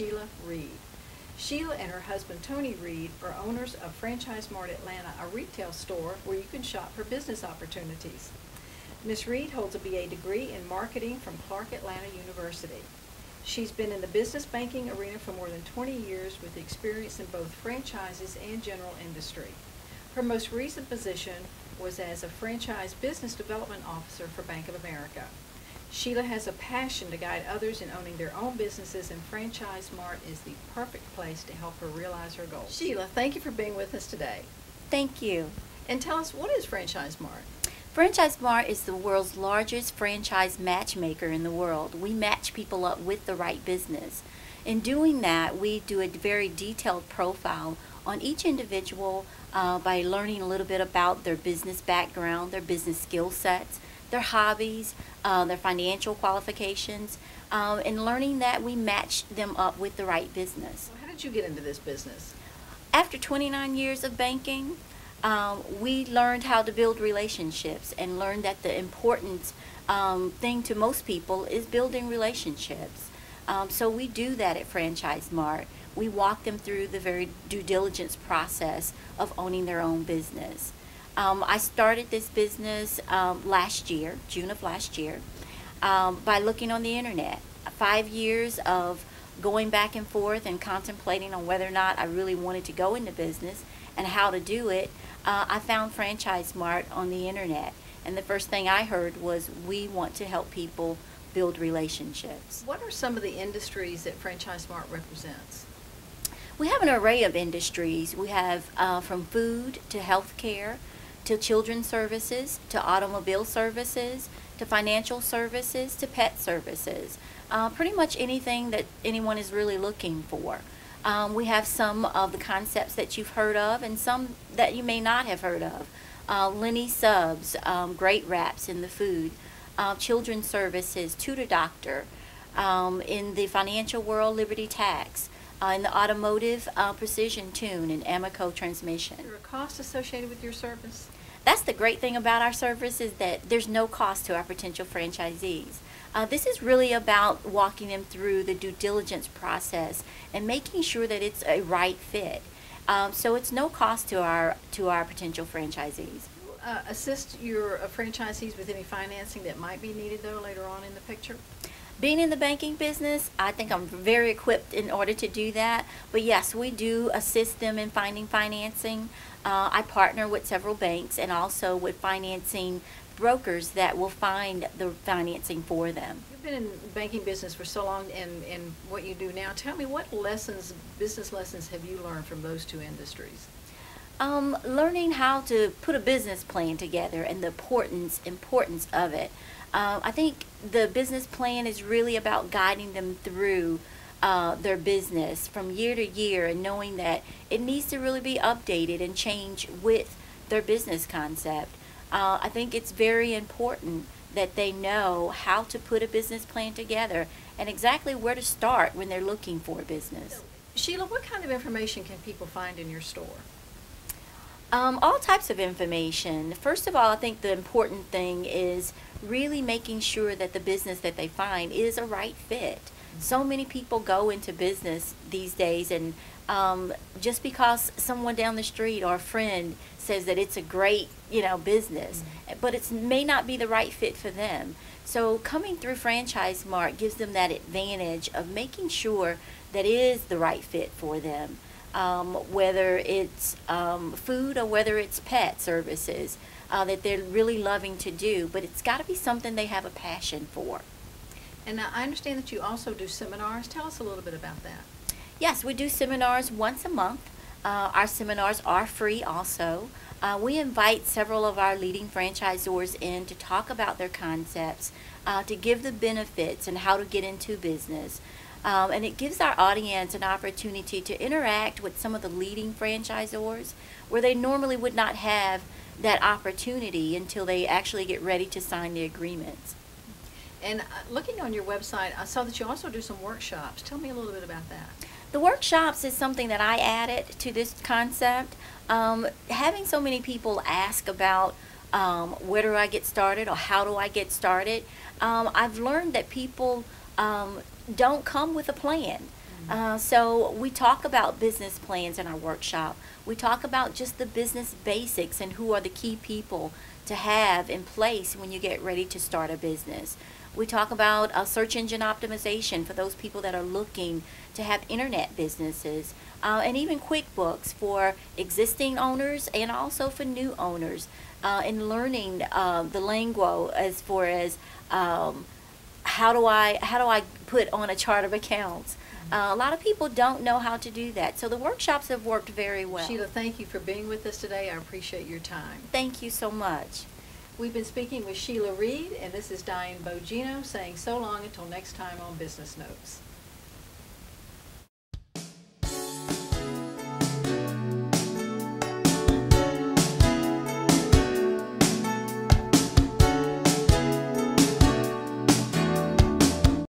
Sheila Reed. Sheila and her husband Tony Reed are owners of Franchise Mart Atlanta, a retail store where you can shop for business opportunities. Ms. Reed holds a BA degree in marketing from Clark Atlanta University. She's been in the business banking arena for more than 20 years with experience in both franchises and general industry. Her most recent position was as a franchise business development officer for Bank of America. Sheila has a passion to guide others in owning their own businesses, and Franchise Mart is the perfect place to help her realize her goals. Sheila, thank you for being with us today. Thank you. And tell us, what is Franchise Mart? Franchise Mart is the world's largest franchise matchmaker in the world. We match people up with the right business. In doing that, we do a very detailed profile on each individual by learning a little bit about their business background, their business skill sets, their hobbies, their financial qualifications, and learning that we match them up with the right business. Well, how did you get into this business? After 29 years of banking, we learned how to build relationships and learned that the important thing to most people is building relationships. So we do that at Franchise Mart. We walk them through the very due diligence process of owning their own business. I started this business last year, June of last year, by looking on the internet. 5 years of going back and forth and contemplating on whether or not I really wanted to go into business and how to do it. I found Franchise Mart on the internet, and the first thing I heard was, we want to help people build relationships. What are some of the industries that Franchise Mart represents? We have an array of industries. We have from food to healthcare to children's services to automobile services to financial services to pet services. Pretty much anything that anyone is really looking for. We have some of the concepts that you've heard of and some that you may not have heard of. Lenny Subs, great wraps in the food, children's services, Tutor Doctor, in the financial world, Liberty Tax, in the automotive, Precision Tune and Amico Transmission. Is there a cost associated with your service? That's the great thing about our service, is that there's no cost to our potential franchisees. This is really about walking them through the due diligence process and making sure that it's a right fit. So it's no cost to our potential franchisees. Assist your franchisees with any financing that might be needed, though, later on in the picture? Being in the banking business, I think I'm very equipped in order to do that. But yes, we do assist them in finding financing. I partner with several banks and also with financing brokers that will find the financing for them. You've been in the banking business for so long, and what you do now. Tell me, what lessons, business lessons, have you learned from those two industries? Learning how to put a business plan together and the importance of it. I think the business plan is really about guiding them through their business from year to year, and knowing that it needs to really be updated and change with their business concept. I think it's very important that they know how to put a business plan together and exactly where to start when they're looking for a business. Sheila, what kind of information can people find in your store? All types of information. First of all, I think the important thing is really making sure that the business that they find is a right fit. So many people go into business these days, and just because someone down the street or a friend says that it's a great, business, but it may not be the right fit for them. So coming through Franchise Mart gives them that advantage of making sure that it is the right fit for them. Whether it's food or whether it's pet services that they're really loving to do, but it's got to be something they have a passion for. And now I understand that you also do seminars. Tell us a little bit about that. Yes, we do seminars once a month. Our seminars are free also. We invite several of our leading franchisors in to talk about their concepts, to give the benefits and how to get into business. And it gives our audience an opportunity to interact with some of the leading franchisors where they normally would not have that opportunity until they actually get ready to sign the agreements. And looking on your website, I saw that you also do some workshops. Tell me a little bit about that. The workshops is something that I added to this concept. Having so many people ask about where do I get started or how do I get started, I've learned that people don't come with a plan. So we talk about business plans in our workshop. We talk about just the business basics and who are the key people to have in place when you get ready to start a business. We talk about search engine optimization for those people that are looking to have internet businesses, and even QuickBooks for existing owners and also for new owners, and learning the lingo as far as how do I put on a chart of accounts. A lot of people don't know how to do that, so the workshops have worked very well. Sheila, thank you for being with us today. I appreciate your time. Thank you so much. We've been speaking with Sheila Reed, and this is Diane Bogino saying so long until next time on Business Notes.